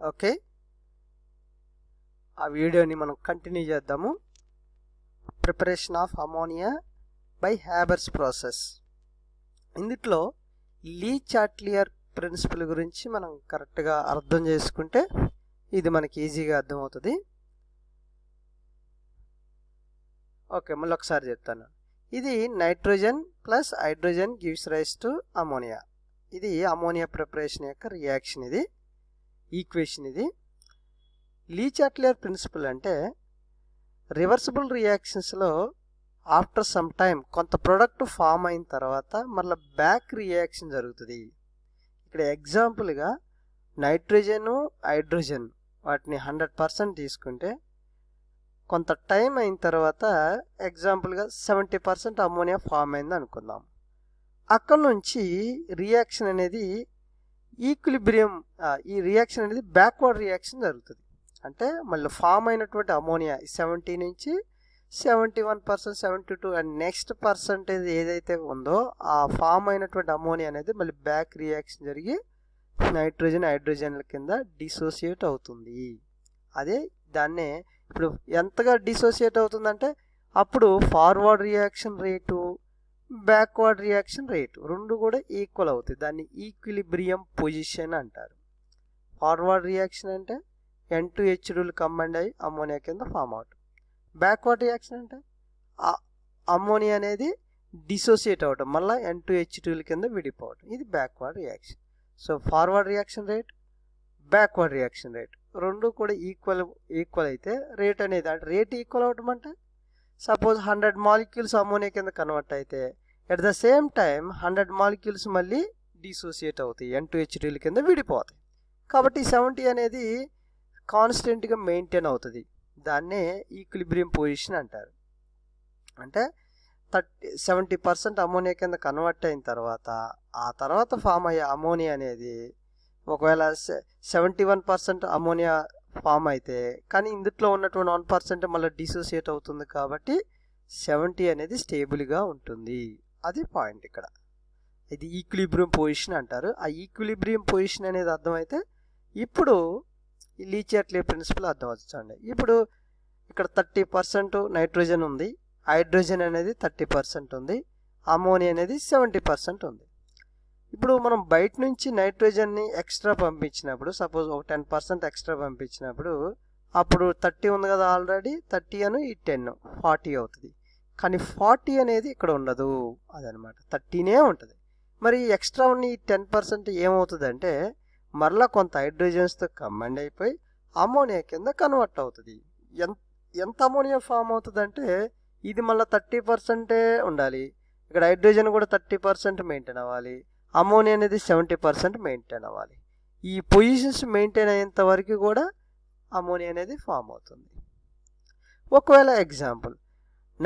Okay, ఆ వీడియోని మనం కంటిన్యూ చేద్దాము. Preparation of ammonia by Haber's process. ఇందులో లీ చాట్లియర్ ప్రిన్సిపల్ గురించి మనం కరెక్ట్గా అర్థం చేసుకుంటే ఇది మనకి ఈజీగా అర్థమవుతుంది. ఓకే, మళ్ళీ ఒకసారి చెప్తాను. ఇది nitrogen plus hydrogen gives rise to ammonia. ఇది అమోనియా ప్రిపరేషన్ యొక్క రియాక్షన్, ఇది ఈక్వేషన్. ఇది లీ చాట్లియర్ ప్రిన్సిపల్ అంటే రివర్సిబుల్ రియాక్షన్స్లో ఆఫ్టర్ సమ్ టైం కొంత ప్రోడక్ట్ ఫామ్ అయిన తర్వాత మళ్ళీ బ్యాక్ రియాక్షన్ జరుగుతుంది. ఇక్కడ ఎగ్జాంపుల్గా నైట్రోజను హైడ్రోజన్ వాటిని 100% తీసుకుంటే కొంత టైం అయిన తర్వాత ఎగ్జాంపుల్గా 70% అమోనియా ఫామ్ అయింది అనుకుందాం. అక్కడ నుంచి రియాక్షన్ అనేది ఈక్విలిబ్రియం, ఈ రియాక్షన్ అనేది బ్యాక్వర్డ్ రియాక్షన్ జరుగుతుంది. అంటే మళ్ళీ ఫామ్ అయినటువంటి అమోనియా 70 నుంచి 71%, 72 అండ్ నెక్స్ట్ పర్సంటేజ్ ఏదైతే ఉందో ఆ ఫామ్ అయినటువంటి అమోనియా అనేది మళ్ళీ బ్యాక్ రియాక్షన్ జరిగి నైట్రోజన్ హైడ్రోజన్ల కింద డిసోసియేట్ అవుతుంది. అదే దాన్నే ఇప్పుడు ఎంతగా డిసోసియేట్ అవుతుందంటే అప్పుడు forward reaction rate, backward reaction rate రెండు కూడా ఈక్వల్ అవుతాయి. దాన్ని ఈక్విలిబ్రియం పొజిషన్ అంటారు. ఫార్వర్డ్ రియాక్షన్ అంటే N2H2లు కంబైండ్ అయ్యి అమోనియా కింద ఫామ్ అవుతుంది. బ్యాక్వర్డ్ రియాక్షన్ అంటే అమోనియా అనేది డిసోసియేట్ అవటం, మళ్ళీ N2H2ల కింద విడిపోవటం. ఇది backward reaction. So forward reaction rate, backward reaction rate రెండు కూడా ఈక్వల్ అయితే రేట్ అనేది, అంటే రేట్ ఈక్వల్ అవటం అంటే సపోజ్ 100 మాలిక్యూల్స్ అమోనియా కింద కన్వర్ట్ అయితే at the same time 100 molecules మళ్ళీ డిసోసియేట్ అవుతాయి, N2H2ల కింద విడిపోతాయి. కాబట్టి 70 అనేది కాన్స్టెంట్గా మెయింటైన్ అవుతుంది. దాన్నే ఈక్విలిబ్రియం పొజిషన్ అంటారు. అంటే 70% అమోనియా కింద కన్వర్ట్ అయిన తర్వాత ఆ తర్వాత ఫామ్ అయ్యే అమోనియా అనేది ఒకవేళ 71% అమోనియా ఫామ్ అయితే కానీ ఇందులో ఉన్నటువంటి 1% మళ్ళీ డిసోసియేట్ అవుతుంది. కాబట్టి 70 అనేది స్టేబుల్గా ఉంటుంది. అది పాయింట్ ఇక్కడ. ఇది ఈక్విలిబ్రియం పొజిషన్ అంటారు. ఆ ఈక్విలిబ్రియం పొజిషన్ అనేది అర్థమైతే ఇప్పుడు ఈ లీ చాట్లియర్ ప్రిన్సిపల్ అర్థమవుతుంది. ఇప్పుడు ఇక్కడ 30% నైట్రోజన్ ఉంది, హైడ్రోజన్ అనేది 30% ఉంది, అమోనియా అనేది 70% ఉంది. ఇప్పుడు మనం బయట నుంచి నైట్రోజన్ని ఎక్స్ట్రా పంపించినప్పుడు, సపోజ్ ఒక 10% ఎక్స్ట్రా పంపించినప్పుడు అప్పుడు 30 ఉంది కదా ఆల్రెడీ, 30 అను ఈ 10 40 అవుతుంది. కానీ 40 అనేది ఇక్కడ ఉండదు, అదనమాట 30నే ఉంటుంది. మరి ఎక్స్ట్రా ఉన్న ఈ 10% ఏమవుతుంది అంటే మరలా కొంత హైడ్రోజన్స్తో కంబైండ్ అయిపోయి అమోనియా కింద కన్వర్ట్ అవుతుంది. ఎంత అమోనియా ఫామ్ అవుతుంది అంటే ఇది మళ్ళీ 30% ఉండాలి, ఇక్కడ హైడ్రోజన్ కూడా 30% మెయింటైన్ అవ్వాలి, అమోనియా అనేది 70% మెయింటైన్ అవ్వాలి. ఈ పొజిషన్స్ మెయింటైన్ అయ్యేంత వరకు కూడా అమోనియా అనేది ఫామ్ అవుతుంది. ఒకవేళ ఎగ్జాంపుల్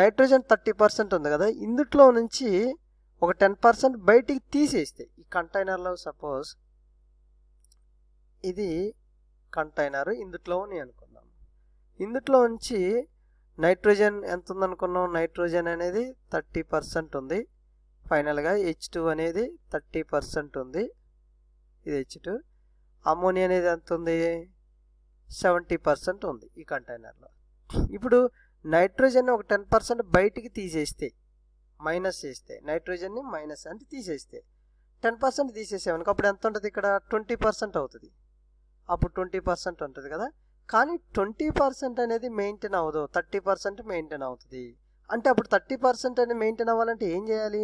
నైట్రోజన్ 30% ఉంది కదా, ఇందులో నుంచి ఒక 10% బయటికి తీసేస్తే ఈ కంటైనర్లో, సపోజ్ ఇది కంటైనర్ ఇందులో ఉంది అనుకుందాం. ఇందులో నుంచి నైట్రోజన్ ఎంత ఉందనుకున్నాం, నైట్రోజన్ అనేది 30% ఉంది. ఫైనల్గా H2 అనేది 30% ఉంది, ఇది H2. అమోనియా అనేది ఎంత ఉంది, 70% ఉంది ఈ కంటైనర్లో. ఇప్పుడు నైట్రోజన్ ఒక 10% బయటికి తీసేస్తే, మైనస్ చేస్తే, నైట్రోజన్ని మైనస్ అంటే తీసేస్తే 10% తీసేసామనుకో అప్పుడు ఎంత ఉంటుంది, ఇక్కడ 20% అవుతుంది. అప్పుడు 20% ఉంటుంది కదా. కానీ 20% అనేది మెయింటైన్ అవ్వదు, 30% మెయింటైన్ అవుతుంది. అంటే అప్పుడు 30% అనేది మెయింటైన్ అవ్వాలంటే ఏం చేయాలి,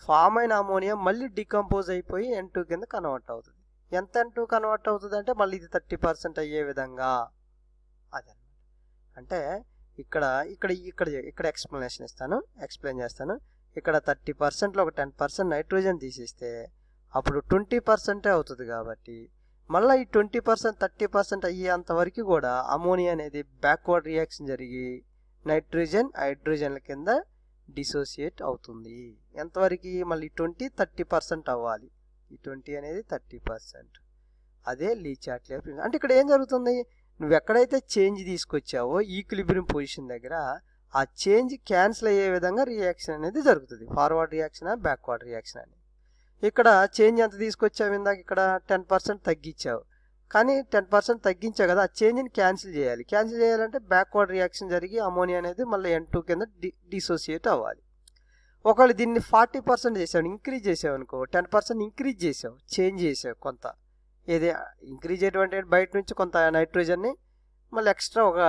ఫామ్ అయిన అమోనియా మళ్ళీ డికంపోజ్ అయిపోయి N2 కింద కన్వర్ట్ అవుతుంది. ఎంత N2 కన్వర్ట్ అవుతుంది అంటే మళ్ళీ ఇది 30% అయ్యే విధంగా. అదనమాట. అంటే ఇక్కడ ఎక్స్ప్లెనేషన్ ఎక్స్ప్లెయిన్ చేస్తాను. ఇక్కడ 30%లో ఒక 10% నైట్రోజన్ తీసేస్తే అప్పుడు 20% అవుతుంది. కాబట్టి మళ్ళీ ఈ 20% 30% అయ్యేంత వరకు కూడా అమోనియా అనేది బ్యాక్వర్డ్ రియాక్షన్ జరిగి నైట్రోజన్ హైడ్రోజన్ల కింద డిసోసియేట్ అవుతుంది. ఎంతవరకు మళ్ళీ 20-30% అవ్వాలి. ఈ 20 అనేది 30%. అదే లీ చాట్లియర్ ప్రిన్సిపల్. అంటే ఇక్కడ ఏం జరుగుతుంది, నువ్వు ఎక్కడైతే చేంజ్ తీసుకొచ్చావో ఈక్విలిబ్రియం పొజిషన్ దగ్గర ఆ చేంజ్ క్యాన్సిల్ అయ్యే విధంగా రియాక్షన్ అనేది జరుగుతుంది. ఫార్వర్డ్ రియాక్షన్, బ్యాక్వర్డ్ రియాక్షన్ అని. ఇక్కడ చేంజ్ ఎంత తీసుకొచ్చావు, ఇందాక ఇక్కడ 10% తగ్గించావు, కానీ 10% తగ్గించా కదా, ఆ చేంజ్ని క్యాన్సిల్ చేయాలి. క్యాన్సిల్ చేయాలంటే బ్యాక్వర్డ్ రియాక్షన్ జరిగి అమోనియా అనేది మళ్ళీ N2 కింద డిసోసియేట్ అవ్వాలి. ఒకవేళ దీన్ని 40% చేసావు, ఇంక్రీజ్ చేసావు అనుకో, 10% ఇంక్రీజ్ చేసావు, చేంజ్ చేసావు కొంత. ఏది ఇంక్రీజ్ చేయడం బయట నుంచి కొంత నైట్రోజన్ని మళ్ళీ ఎక్స్ట్రా ఒక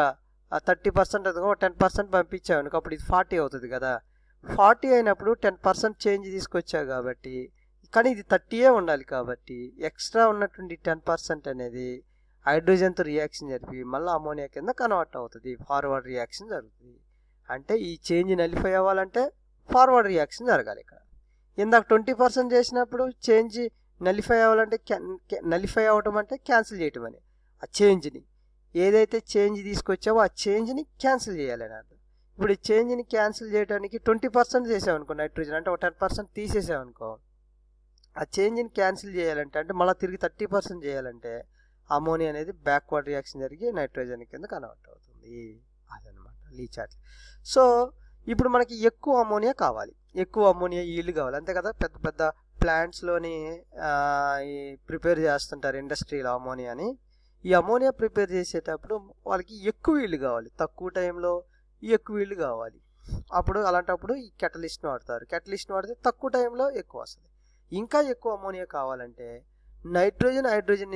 30% ఒక 10% పంపించావు అనుకో, అప్పుడు ఇది 40 అవుతుంది కదా. 40 అయినప్పుడు 10% చేంజ్ తీసుకొచ్చావు కాబట్టి, కానీ ఇది 30 ఉండాలి కాబట్టి ఎక్స్ట్రా ఉన్నటువంటి 10% అనేది హైడ్రోజన్తో రియాక్షన్ జరిపి మళ్ళీ అమోనియా కింద కన్వర్ట్ అవుతుంది. ఫార్వర్డ్ రియాక్షన్ జరుగుతుంది. అంటే ఈ చేంజ్ నలిఫై అవ్వాలంటే ఫార్వర్డ్ రియాక్షన్ జరగాలి. ఇక్కడ ఇందాక 20% చేసినప్పుడు చేంజ్ నలిఫై అవ్వాలంటే నలిఫై అవ్వటం అంటే క్యాన్సిల్ చేయటం అని, ఆ చేంజ్ని ఏదైతే చేంజ్ తీసుకొచ్చావో ఆ చేంజ్ని క్యాన్సిల్ చేయాలి అని అర్థం. ఇప్పుడు ఈ చేంజ్ని క్యాన్సిల్ చేయడానికి 20% చేసామనుకో నైట్రోజన్, అంటే ఒక 10% తీసేసామనుకో, ఆ చేంజ్ని క్యాన్సిల్ చేయాలంటే అంటే మళ్ళీ తిరిగి 30% చేయాలంటే అమోనియా అనేది బ్యాక్వర్డ్ రియాక్షన్ జరిగి నైట్రోజన్ కింద కన్వర్ట్ అవుతుంది. అదనమాట లీ చార్ట్. సో ఇప్పుడు మనకి ఎక్కువ అమోనియా కావాలి, ఎక్కువ అమోనియా ఈల్డ్ కావాలి, అంతే కదా. పెద్ద పెద్ద ప్లాంట్స్లోని ప్రిపేర్ చేస్తుంటారు ఇండస్ట్రీలో అమోనియాని. ఈ అమోనియా ప్రిపేర్ చేసేటప్పుడు వాళ్ళకి ఎక్కువ ఈల్డ్ కావాలి, తక్కువ టైంలో ఎక్కువ ఈల్డ్ కావాలి. అప్పుడు అలాంటప్పుడు ఈ కెటలిస్ట్ని వాడతారు. కెటలిస్ట్ని వాడితే తక్కువ టైంలో ఎక్కువ వస్తుంది. ఇంకా ఎక్కువ అమోనియా కావాలంటే నైట్రోజన్ హైడ్రోజన్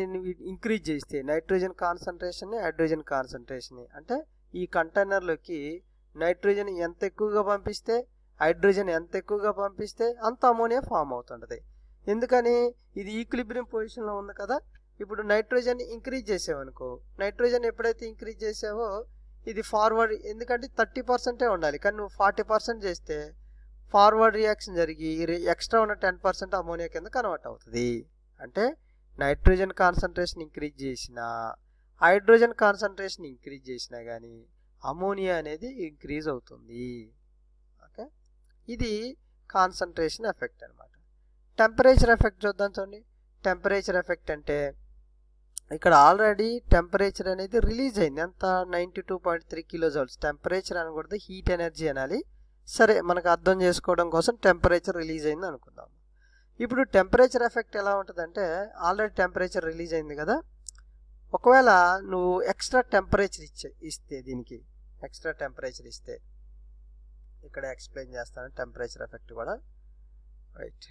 ఇంక్రీజ్ చేస్తే నైట్రోజన్ కాన్సన్ట్రేషన్ని హైడ్రోజన్ కాన్సన్ట్రేషన్ని, అంటే ఈ కంటైనర్లోకి నైట్రోజన్ ఎంత ఎక్కువగా పంపిస్తే హైడ్రోజన్ ఎంత ఎక్కువగా పంపిస్తే అంత అమోనియా ఫామ్ అవుతుంటుంది. ఎందుకని ఇది ఈక్విలిబ్రియం పొజిషన్లో ఉంది కదా. ఇప్పుడు నైట్రోజన్ ఇంక్రీజ్ చేసావనుకో, నైట్రోజన్ ఎప్పుడైతే ఇంక్రీజ్ చేసావో ఇది ఫార్వర్డ్, ఎందుకంటే 30% ఉండాలి, కానీ నువ్వు 40% చేస్తే ఫార్వర్డ్ రియాక్షన్ జరిగి ఎక్స్ట్రా ఉన్న 10% అమోనియా కింద కన్వర్ట్ అవుతుంది. అంటే నైట్రోజన్ కాన్సన్ట్రేషన్ ఇంక్రీజ్ చేసినా హైడ్రోజన్ కాన్సన్ట్రేషన్ ఇంక్రీజ్ చేసినా కానీ అమోనియా అనేది ఇంక్రీజ్ అవుతుంది. ఓకే, ఇది కాన్సన్ట్రేషన్ ఎఫెక్ట్ అనమాట. టెంపరేచర్ ఎఫెక్ట్ చూద్దాం. చూడండి, టెంపరేచర్ ఎఫెక్ట్ అంటే ఇక్కడ ఆల్రెడీ టెంపరేచర్ అనేది రిలీజ్ అయింది. ఎంత 92.3 కిలోజౌల్స్. టెంపరేచర్ అనకూడదు, హీట్ ఎనర్జీ అనాలి. సరే, మనకు అర్థం చేసుకోవడం కోసం టెంపరేచర్ రిలీజ్ అయింది అనుకుందాం. ఇప్పుడు టెంపరేచర్ ఎఫెక్ట్ ఎలా ఉంటుందంటే, ఆల్రెడీ టెంపరేచర్ రిలీజ్ అయింది కదా, ఒకవేళ నువ్వు ఎక్స్ట్రా టెంపరేచర్ ఇస్తే దీనికి ఎక్స్ట్రా టెంపరేచర్ ఇస్తే, ఇక్కడ ఎక్స్ప్లెయిన్ చేస్తాను టెంపరేచర్ ఎఫెక్ట్ కూడా. Right,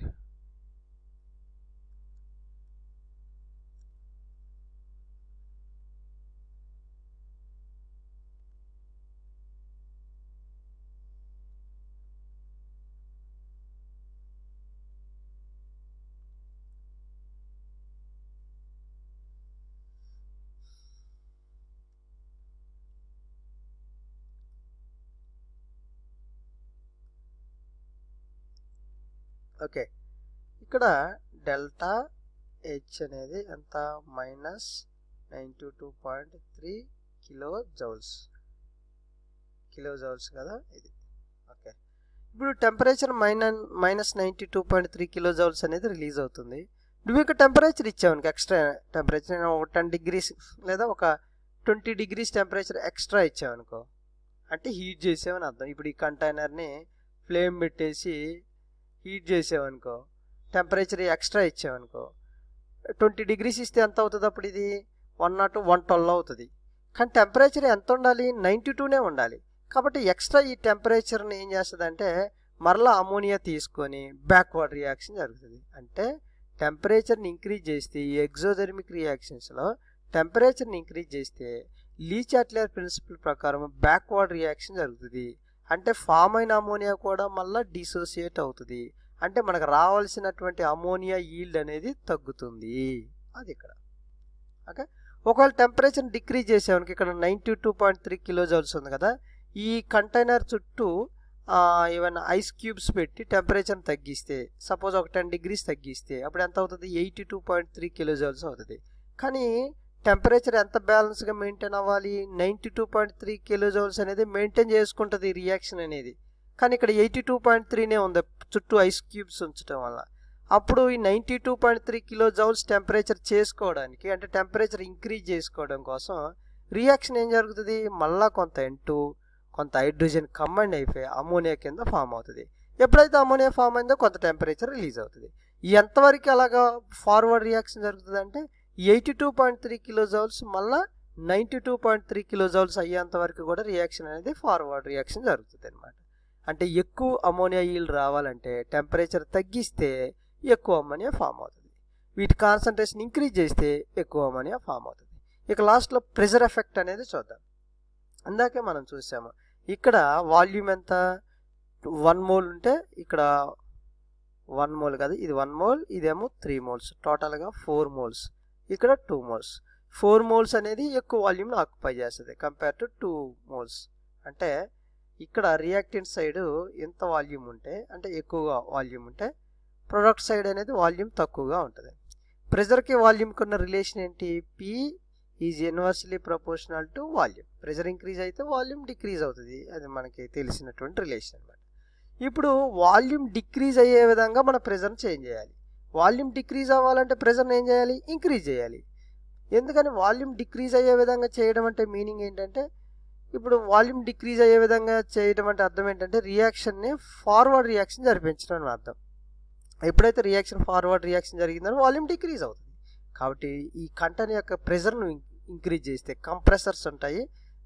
okay. ఇక్కడ డెల్టా హెచ్ అనేది ఎంత, -92.3 కిలోజౌల్స్ కదా ఇది. ఓకే, ఇప్పుడు టెంపరేచర్ -92.3 కిలోజౌల్స్ అనేది రిలీజ్ అవుతుంది. నువ్వు ఇక టెంపరేచర్ ఇచ్చావు ఎక్స్ట్రా టెంపరేచర్, ఒక 10 degrees లేదా ఒక 20 degrees టెంపరేచర్ ఎక్స్ట్రా ఇచ్చావనుకో, అంటే హీట్ చేసావని అర్థం. ఇప్పుడు ఈ కంటైనర్ని ఫ్లేమ్ పెట్టేసి హీట్ చేసావనుకో, టెంపరేచర్ ఎక్స్ట్రా ఇచ్చావనుకో, 20 degrees ఇస్తే ఎంత అవుతుంది అప్పుడు, ఇది 102, 112 అవుతుంది. కానీ టెంపరేచర్ ఎంత ఉండాలి, 92 ఉండాలి. కాబట్టి ఎక్స్ట్రా ఈ టెంపరేచర్ని ఏం చేస్తుంది, మరలా అమోనియా తీసుకొని బ్యాక్వర్డ్ రియాక్షన్ జరుగుతుంది. అంటే టెంపరేచర్ని ఇంక్రీజ్ చేస్తే ఈ ఎగ్జోథెర్మిక్ రియాక్షన్స్లో టెంపరేచర్ని ఇంక్రీజ్ చేస్తే లీ చాట్లియర్ ప్రిన్సిపల్ ప్రకారం బ్యాక్వర్డ్ రియాక్షన్ జరుగుతుంది. అంటే ఫామ్ అయిన అమోనియా కూడా మళ్ళీ డిసోసియేట్ అవుతుంది. అంటే మనకు రావాల్సినటువంటి అమోనియా ఈల్డ్ అనేది తగ్గుతుంది. అది ఇక్కడ. ఓకే, ఒకవేళ టెంపరేచర్ డిక్రీజ్ చేసామనుకో, ఇక్కడ 92.3 కిలోజౌల్స్ ఉంది కదా, ఈ కంటైనర్ చుట్టూ ఏమైనా ఐస్ క్యూబ్స్ పెట్టి టెంపరేచర్ని తగ్గిస్తే, సపోజ్ ఒక 10 degrees తగ్గిస్తే అప్పుడు ఎంత అవుతుంది, 82.3 కిలోజౌల్స్ అవుతుంది. కానీ టెంపరేచర్ ఎంత బ్యాలెన్స్గా మెయింటైన్ అవ్వాలి, 92.3 కిలోజౌల్స్ అనేది మెయింటైన్ చేసుకుంటుంది రియాక్షన్ అనేది. కానీ ఇక్కడ 82.3 ఉంది చుట్టూ ఐస్ క్యూబ్స్ ఉంచడం వల్ల. అప్పుడు ఈ 92.3 కిలోజౌల్స్ టెంపరేచర్ చేసుకోవడానికి, అంటే టెంపరేచర్ ఇంక్రీజ్ చేసుకోవడం కోసం రియాక్షన్ ఏం జరుగుతుంది, మళ్ళీ కొంత N2 కొంత హైడ్రోజన్ కంబైండ్ అయిపోయి అమోనియా కింద ఫామ్ అవుతుంది. ఎప్పుడైతే అమోనియా ఫామ్ అయిందో కొంత టెంపరేచర్ రిలీజ్ అవుతుంది. ఎంతవరకు అలాగా ఫార్వర్డ్ రియాక్షన్ జరుగుతుంది అంటే, 82.3 కిలోజౌల్స్ మళ్ళీ 92.3 కిలోజౌల్స్ అయ్యేంత వరకు కూడా రియాక్షన్ అనేది ఫార్వర్డ్ రియాక్షన్ జరుగుతుంది అనమాట. అంటే ఎక్కువ అమోనియా ఈల్డ్ రావాలంటే టెంపరేచర్ తగ్గిస్తే ఎక్కువ అమోనియా ఫామ్ అవుతుంది. వీటి కాన్సన్ట్రేషన్ ఇంక్రీజ్ చేస్తే ఎక్కువ అమోనియా ఫామ్ అవుతుంది. ఇక లాస్ట్లో ప్రెషర్ ఎఫెక్ట్ అనేది చూద్దాం. అందాకే మనం చూసాము ఇక్కడ వాల్యూమ్ ఎంత 1 మోల్ ఉంటే ఇక్కడ 1 మోల్ కాదు, ఇది 1 మోల్, ఇదేమో 3 మోల్స్, టోటల్గా 4 మోల్స్, ఇక్కడ 2 మోల్స్. 4 మోల్స్ అనేది ఎక్కువ వాల్యూమ్ని ఆక్యుపై చేస్తుంది కంపేర్ టు 2 మోల్స్. అంటే ఇక్కడ రియాక్టెంట్ సైడ్ ఎంత వాల్యూమ్ ఉంటే అంటే ఎక్కువగా వాల్యూమ్ ఉంటే ప్రొడక్ట్ సైడ్ అనేది వాల్యూమ్ తక్కువగా ఉంటుంది. ప్రెజర్కి వాల్యూమ్కి ఉన్న రిలేషన్ ఏంటి? P is inversely proportional to volume. Pressure increase అయితే వాల్యూమ్ డిక్రీజ్ అవుతుంది, అది మనకి తెలిసినటువంటి రిలేషన్ అనమాట. ఇప్పుడు వాల్యూమ్ డిక్రీజ్ అయ్యే విధంగా మన ప్రెజర్ని చేంజ్ చేయాలి. వాల్యూమ్ డిక్రీజ్ అవ్వాలంటే ప్రెజర్ని ఏం చేయాలి? ఇంక్రీజ్ చేయాలి. ఎందుకని వాల్యూమ్ డిక్రీజ్ అయ్యే విధంగా చేయడం అంటే మీనింగ్ ఏంటంటే, ఇప్పుడు వాల్యూమ్ డిక్రీజ్ అయ్యే విధంగా చేయడం అంటే అర్థం ఏంటంటే రియాక్షన్ని ఫార్వర్డ్ రియాక్షన్ జరిపించడం అని అర్థం. ఎప్పుడైతే రియాక్షన్ ఫార్వర్డ్ రియాక్షన్ జరిగిందో వాల్యూమ్ డిక్రీజ్ అవుతుంది. కాబట్టి ఈ కంటెంట్ యొక్క ప్రెజర్ను ఇంక్రీజ్ చేస్తే కంప్రెసర్స్ ఉంటాయి,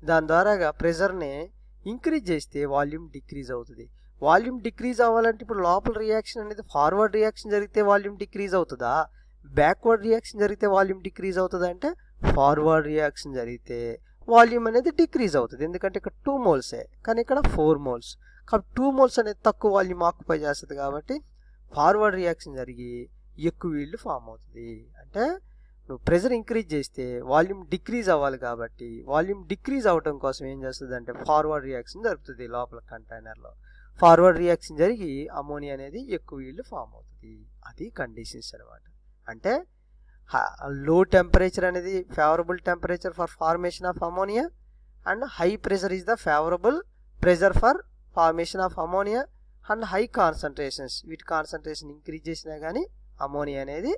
దాని ద్వారాగా ప్రెజర్ని ఇంక్రీజ్ చేస్తే వాల్యూమ్ డిక్రీజ్ అవుతుంది. వాల్యూమ్ డిక్రీజ్ అవ్వాలంటే ఇప్పుడు లోపల రియాక్షన్ అనేది ఫార్వర్డ్ రియాక్షన్ జరిగితే వాల్యూమ్ డిక్రీజ్ అవుతుందా, బ్యాక్వర్డ్ రియాక్షన్ జరిగితే వాల్యూమ్ డిక్రీజ్ అవుతుందా అంటే ఫార్వర్డ్ రియాక్షన్ జరిగితే వాల్యూమ్ అనేది డిక్రీజ్ అవుతుంది. ఎందుకంటే ఇక్కడ 2 మోల్సే కానీ ఇక్కడ 4 మోల్స్, కాబట్టి 2 మోల్స్ అనేది తక్కువ వాల్యూమ్ ఆక్యుపై చేస్తుంది. కాబట్టి ఫార్వర్డ్ రియాక్షన్ జరిగి ఎక్కువ ఈల్డ్ ఫామ్ అవుతుంది. అంటే నువ్వు ప్రెజర్ ఇంక్రీజ్ చేస్తే వాల్యూమ్ డిక్రీజ్ అవ్వాలి, కాబట్టి వాల్యూమ్ డిక్రీజ్ అవ్వడం కోసం ఏం చేస్తుంది అంటే ఫార్వర్డ్ రియాక్షన్ జరుగుతుంది. లోపల కంటైనర్లో ఫార్వర్డ్ రియాక్షన్ జరిగి అమోనియా అనేది ఎక్కువ ఈల్డ్ ఫామ్ అవుతుంది. అది కండిషన్స్ అనమాట. అంటే లో టెంపరేచర్ అనేది favourable temperature for formation of ammonia and high pressure is the favourable pressure for formation of ammonia and high concentrations. వీటి కాన్సన్ట్రేషన్ ఇంక్రీజ్ చేసినా కానీ అమోనియా అనేది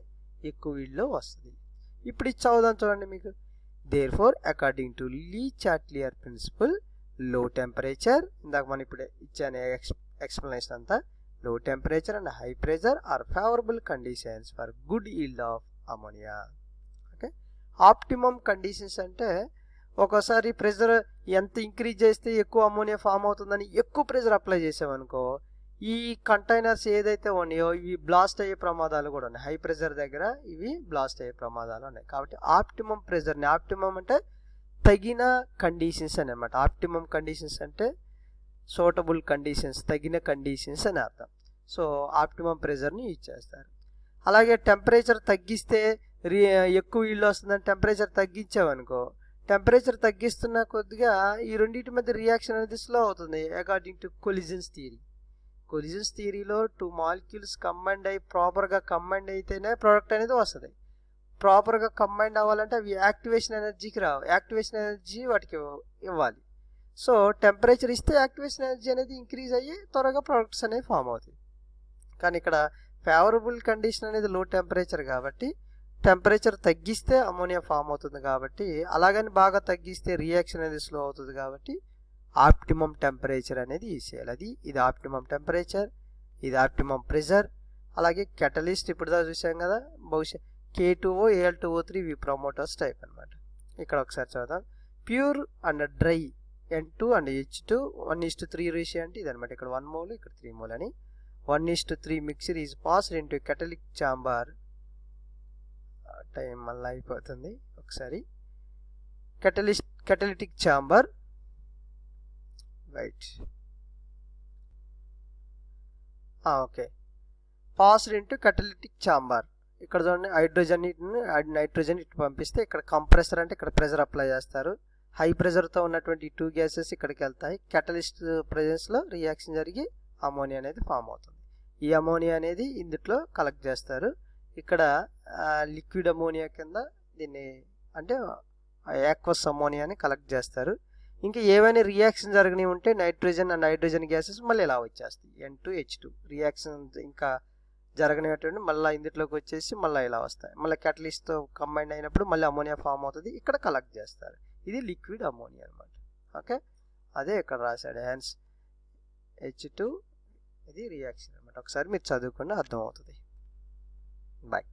ఎక్కువ ఈల్డ్లో వస్తుంది. ఇప్పుడు ఇది చదువుదాం చూడండి మీకు. Therefore according to Le Chatelier principle low temperature, ఇందాక మనం ఇప్పుడు ఇచ్చాను ఎక్స్ప్లెనేషన్ అంతా, low temperature and high pressure are favourable conditions for good yield of ammonia. Okay, optimum conditions అంటే ఒకసారి ప్రెషర్ ఎంత ఇంక్రీజ్ చేస్తే ఎక్కువ అమోనియా ఫామ్ అవుతుందని ఎక్కువ ప్రెషర్ అప్లై చేసామనుకో ఈ కంటైనర్స్ ఏదైతే ఉన్నాయో ఇవి బ్లాస్ట్ అయ్యే ప్రమాదాలు కూడా ఉన్నాయి. హై ప్రెషర్ దగ్గర ఇవి బ్లాస్ట్ అయ్యే ప్రమాదాలు ఉన్నాయి. కాబట్టి ఆప్టిమమ్ ప్రెషర్ని, ఆప్టిమమ్ అంటే తగిన కండిషన్స్ అని అనమాట. ఆప్టిమమ్ కండిషన్స్ అంటే సూటబుల్ కండిషన్స్, తగిన కండిషన్స్ అని అర్థం. సో ఆప్టిమమ్ ప్రెషర్ని యూజ్ చేస్తారు. అలాగే టెంపరేచర్ తగ్గిస్తే ఎక్కువ ఈల్డ్ వస్తుందని టెంపరేచర్ తగ్గించామనుకో, టెంపరేచర్ తగ్గిస్తున్న కొద్దిగా ఈ రెండింటి మధ్య రియాక్షన్ అనేది స్లో అవుతుంది according to collisions theory. Collisions థియరీలో 2 మాలిక్యూల్స్ కంబైండ్ అయ్యి ప్రాపర్గా కంబైండ్ అయితేనే ప్రోడక్ట్ అనేది వస్తుంది. ప్రాపర్గా కంబైండ్ అవ్వాలంటే అవి యాక్టివేషన్ ఎనర్జీకి రావు, యాక్టివేషన్ ఎనర్జీ వాటికి ఇవ్వాలి. సో టెంపరేచర్ ఇస్తే యాక్టివేషన్ ఎనర్జీ అనేది ఇంక్రీజ్ అయ్యి త్వరగా ప్రోడక్ట్స్ అనేవి ఫామ్ అవుతాయి. కానీ ఇక్కడ ఫేవరబుల్ కండిషన్ అనేది లో టెంపరేచర్ కాబట్టి టెంపరేచర్ తగ్గిస్తే అమోనియా ఫామ్ అవుతుంది. కాబట్టి అలాగని బాగా తగ్గిస్తే రియాక్షన్ అనేది స్లో అవుతుంది. కాబట్టి ఆప్టిమమ్ టెంపరేచర్ అనేది యూజ్ చేయాలి. ఇది ఆప్టిమమ్ టెంపరేచర్, ఇది ఆప్టిమమ్ ప్రెషర్. అలాగే కెటలిస్ట్ ఇప్పుడు దా చూసాం కదా, బహుశా K2O Al2O3 ఇవి ప్రమోటర్స్ టైప్ అనమాట. ఇక్కడ ఒకసారి చూద్దాం. Pure and dry N2 and H2 1:3 ratio అంటే ఇది అనమాట. ఇక్కడ 1 మోల్, ఇక్కడ 3 మోల్ అని 1:3 mixture is passed into catalytic chamber. Time మళ్ళీ అయిపోతుంది. ఒకసారి catalytic chamber right. Okay, passed into catalytic chamber. ఇక్కడ చూడండి నైట్రోజన్ ఇటు పంపిస్తే ఇక్కడ కంప్రెసర్ అంటే ఇక్కడ ప్రెషర్ అప్లై చేస్తారు. హై ప్రెషర్తో ఉన్నటువంటి 2 గ్యాసెస్ ఇక్కడికి వెళ్తాయి. కెటలిస్ట్ ప్రెజెన్స్లో రియాక్షన్ జరిగి అమోనియా అనేది ఫామ్ అవుతుంది. ఈ అమోనియా అనేది ఇందులో కలెక్ట్ చేస్తారు. ఇక్కడ లిక్విడ్ అమోనియా కింద దీన్ని అంటే యాక్వస్ అమోనియాని కలెక్ట్ చేస్తారు. ఇంకా ఏవైనా రియాక్షన్ జరిగినవి ఉంటే నైట్రోజన్ అండ్ హైడ్రోజన్ గ్యాసెస్ మళ్ళీ ఇలా వచ్చేస్తాయి. N2H2 రియాక్షన్ ఇంకా జరగనిటువంటి మళ్ళీ ఇందులోకి వచ్చేసి మళ్ళీ ఇలా వస్తాయి. మళ్ళీ క్యాటలిస్ట్తో కంబైండ్ అయినప్పుడు మళ్ళీ అమోనియా ఫామ్ అవుతుంది. ఇక్కడ కలెక్ట్ చేస్తారు. ఇది లిక్విడ్ అమోనియా అనమాట. ఓకే, అదే ఇక్కడ రాశాడు హెన్స్ H2 ఇది రియాక్షన్ అనమాట. ఒకసారి మీరు చదువుకుంటే అర్థమవుతుంది. బాయ్.